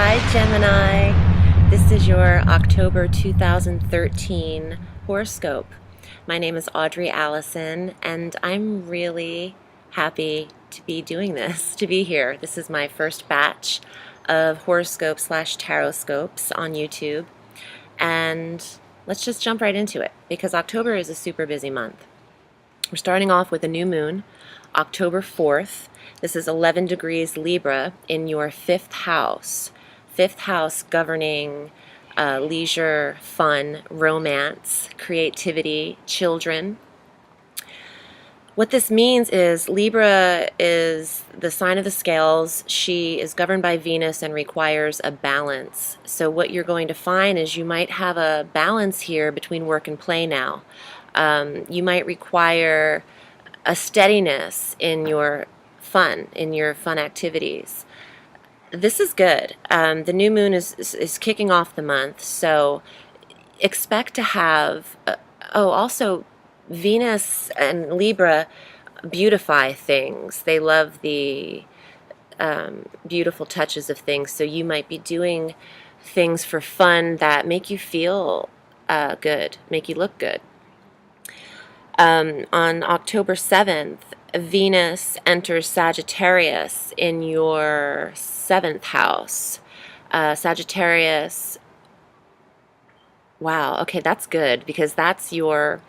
Hi Gemini, this is your October 2013 horoscope. My name is Audrey Allison and I'm really happy to be doing this, to be here. This is my first batch of horoscope slash taroscopes on YouTube, and let's just jump right into it because October is a super busy month. We're starting off with a new moon, October 4th. This is 11 degrees Libra in your fifth house. Fifth house governing leisure, fun, romance, creativity, children. What this means is Libra is the sign of the scales. She is governed by Venus and requires a balance. So what you're going to find is you might have a balance here between work and play now. You might require a steadiness in your fun activities. This is good. The new moon is kicking off the month, so expect to have, also Venus and Libra beautify things. They love the beautiful touches of things, so you might be doing things for fun that make you feel good, make you look good. On October 7th, Venus enters Sagittarius in your 7th house. Sagittarius, wow, okay, that's good because that's your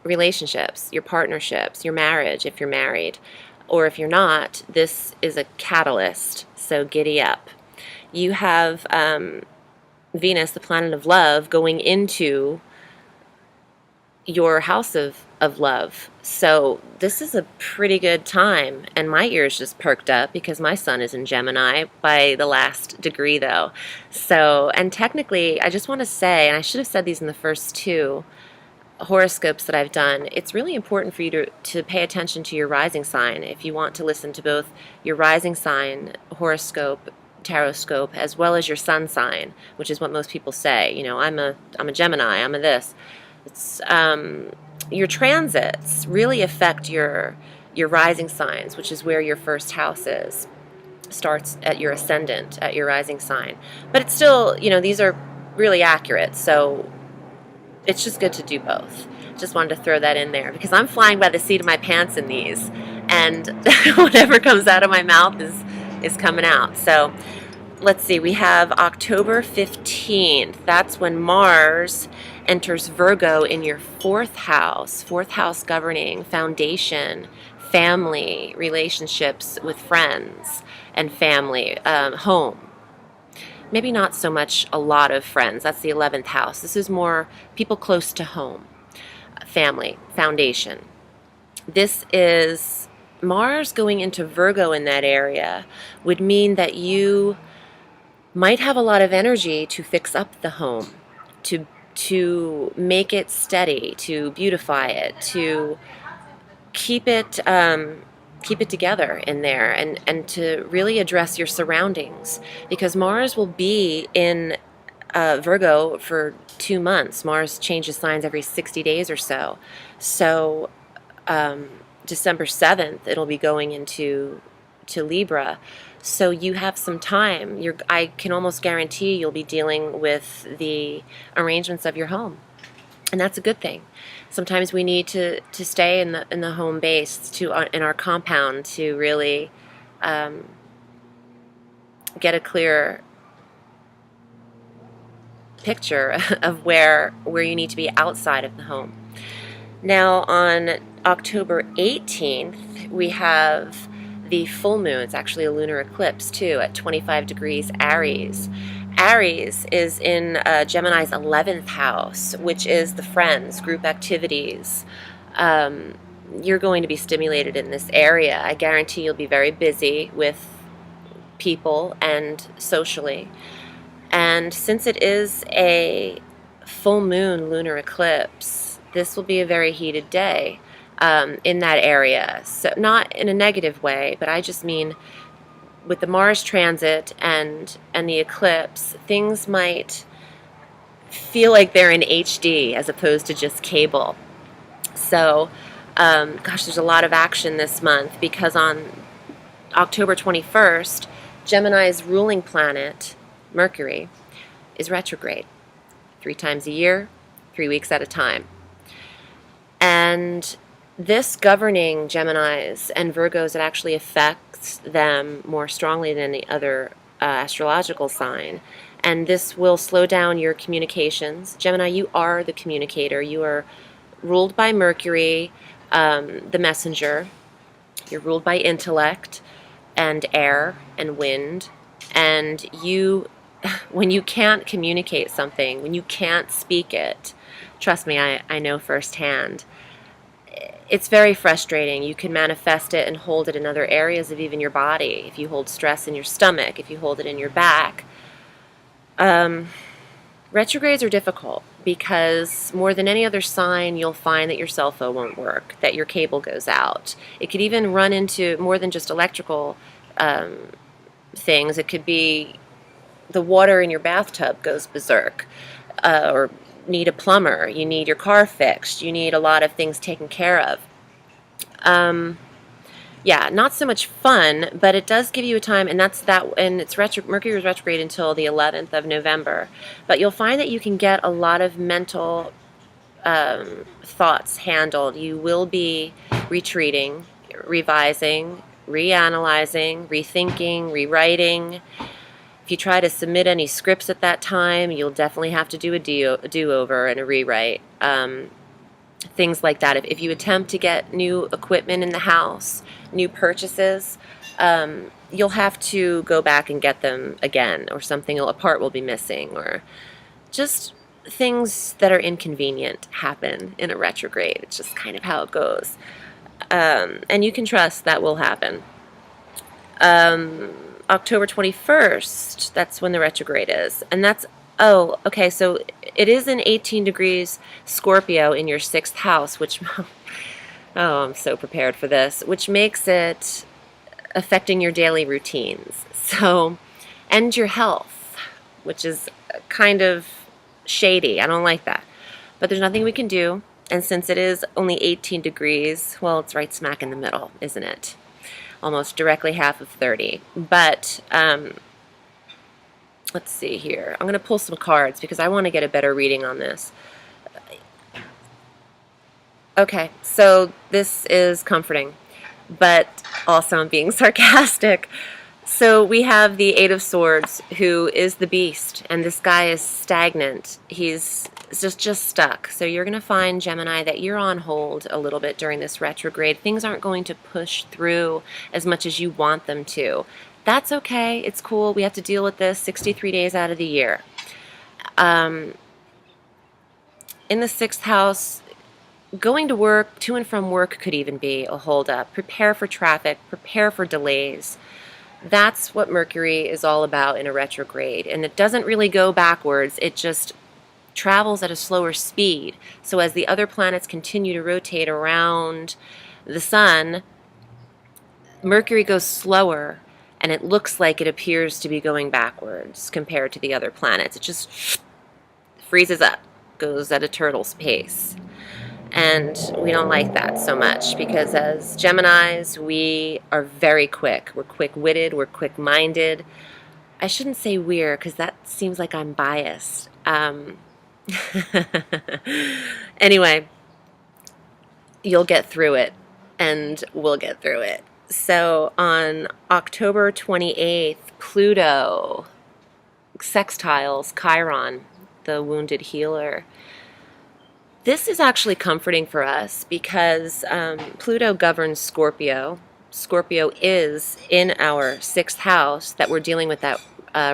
relationships, your partnerships, your marriage if you're married. Or if you're not, this is a catalyst, so giddy up. You have Venus, the planet of love, going into your house of love. So this is a pretty good time, and my ears just perked up because my sun is in Gemini by the last degree though. So, and technically I just want to say, and I should have said these in the first two horoscopes that I've done, it's really important for you to pay attention to your rising sign if you want to listen to both your rising sign horoscope, taroscope, as well as your sun sign, which is what most people say. You know, I'm a Gemini, I'm a this. It's your transits really affect your rising signs, which is where your first house is. Starts at your ascendant, at your rising sign. But it's still, you know, these are really accurate, so it's just good to do both. Just wanted to throw that in there because I'm flying by the seat of my pants in these, and whatever comes out of my mouth is coming out. So let's see, we have October 15th. That's when Mars enters Virgo in your 4th house governing foundation, family, relationships with friends and family, home. Maybe not so much a lot of friends, that's the 11th house. This is more people close to home, family, foundation. This is Mars going into Virgo in that area would mean that you might have a lot of energy to fix up the home, to make it steady, to beautify it, to keep it together in there, and to really address your surroundings, because Mars will be in Virgo for 2 months. Mars changes signs every 60 days or so. So December 7th, it'll be going into Libra. So you have some time. I can almost guarantee you'll be dealing with the arrangements of your home, and that's a good thing. Sometimes we need to stay in the home base, in our compound, to really get a clear picture of where you need to be outside of the home. Now on October 18th, we have the full moon. It's actually a lunar eclipse too at 25 degrees Aries. Aries is in Gemini's 11th house, which is the friends, group activities. You're going to be stimulated in this area. I guarantee you'll be very busy with people and socially. And since it is a full moon lunar eclipse, this will be a very heated day in that area. So not in a negative way, but I just mean with the Mars transit and the eclipse, things might feel like they're in HD as opposed to just cable. So, gosh, there's a lot of action this month because on October 21st, Gemini's ruling planet, Mercury, is retrograde 3 times a year, 3 weeks at a time. And this governing Geminis and Virgos, it actually affects them more strongly than any other astrological sign. And this will slow down your communications. Gemini, you are the communicator. You are ruled by Mercury, the messenger. You're ruled by intellect and air and wind. And you, when you can't communicate something, when you can't speak it, trust me, I know firsthand, it's very frustrating. You can manifest it and hold it in other areas of even your body. If you hold stress in your stomach, if you hold it in your back. Retrogrades are difficult because more than any other sign, you'll find that your cell phone won't work, that your cable goes out. It could even run into more than just electrical things. It could be the water in your bathtub goes berserk, or need a plumber, you need your car fixed, you need a lot of things taken care of. Yeah, not so much fun, but it does give you a time, and it's Mercury is retrograde until the 11th of November. But you'll find that you can get a lot of mental thoughts handled. You will be retreating, revising, reanalyzing, rethinking, rewriting. If you try to submit any scripts at that time, you'll definitely have to do a do-over and a rewrite. Things like that. If you attempt to get new equipment in the house, new purchases, you'll have to go back and get them again, or a part will be missing, or just things that are inconvenient happen in a retrograde. It's just kind of how it goes. And you can trust that will happen. October 21st, that's when the retrograde is. And that's, okay, so it is in 18 degrees Scorpio in your 6th house, which, I'm so prepared for this, which makes it affecting your daily routines. So, and your health, which is kind of shady. I don't like that. But there's nothing we can do. And since it is only 18 degrees, well, it's right smack in the middle, isn't it? Almost directly half of 30. But let's see here. I'm going to pull some cards because I want to get a better reading on this. Okay, so this is comforting, but also I'm being sarcastic. So we have the Eight of Swords, who is the beast, and this guy is stagnant. He's just stuck. So you're going to find, Gemini, that you're on hold a little bit during this retrograde. Things aren't going to push through as much as you want them to. That's okay. It's cool. We have to deal with this 63 days out of the year. In the 6th house, going to work, to and from work could even be a holdup. Prepare for traffic. Prepare for delays. That's what Mercury is all about in a retrograde. And it doesn't really go backwards. It just travels at a slower speed. So as the other planets continue to rotate around the sun, Mercury goes slower, and it looks like it appears to be going backwards compared to the other planets. It just freezes up, goes at a turtle's pace. And we don't like that so much because as Geminis, we are very quick. We're quick-witted, we're quick-minded. I shouldn't say we're because that seems like I'm biased. Anyway, you'll get through it, and we'll get through it. So on October 28th, Pluto sextiles Chiron, the wounded healer. This is actually comforting for us because Pluto governs Scorpio. Scorpio is in our 6th house that we're dealing with that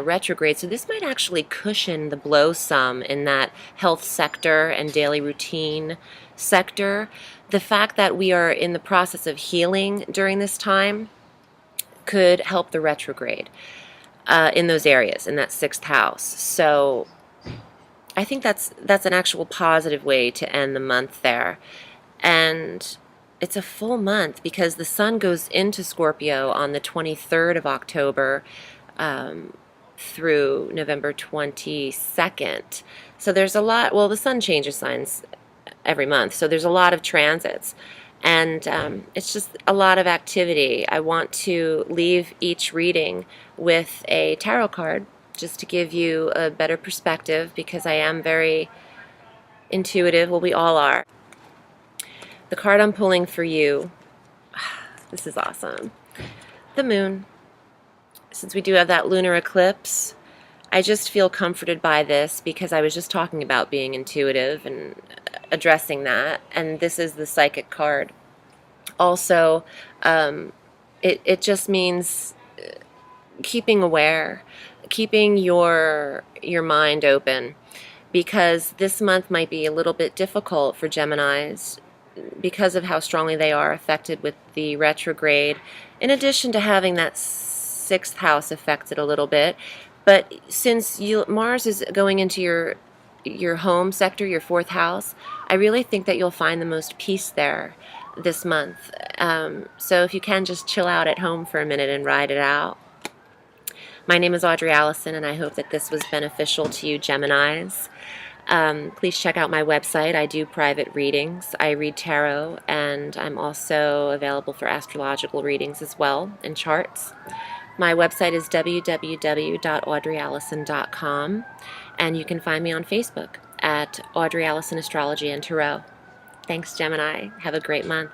retrograde. So this might actually cushion the blow some in that health sector and daily routine sector. The fact that we are in the process of healing during this time could help the retrograde in those areas, in that 6th house. So I think that's an actual positive way to end the month there. And it's a full month because the sun goes into Scorpio on the 23rd of October through November 22nd. So there's a lot, well, the sun changes signs every month, so there's a lot of transits. And it's just a lot of activity. I want to leave each reading with a tarot card just to give you a better perspective, because I am very intuitive. Well, we all are. The card I'm pulling for you, this is awesome. The moon. Since we do have that lunar eclipse, I just feel comforted by this because I was just talking about being intuitive and addressing that, and this is the psychic card. Also, it just means keeping aware, keeping your mind open, because this month might be a little bit difficult for Geminis because of how strongly they are affected with the retrograde, in addition to having that sixth house affected a little bit. But since Mars is going into your home sector, your fourth house, I really think that you'll find the most peace there this month. So if you can, just chill out at home for a minute and ride it out. My name is Audrey Allison, and I hope that this was beneficial to you, Geminis. Please check out my website. I do private readings. I read tarot, and I'm also available for astrological readings as well, and charts. My website is www.audreyallison.com, and you can find me on Facebook at Audrey Allison Astrology and Tarot. Thanks, Gemini. Have a great month.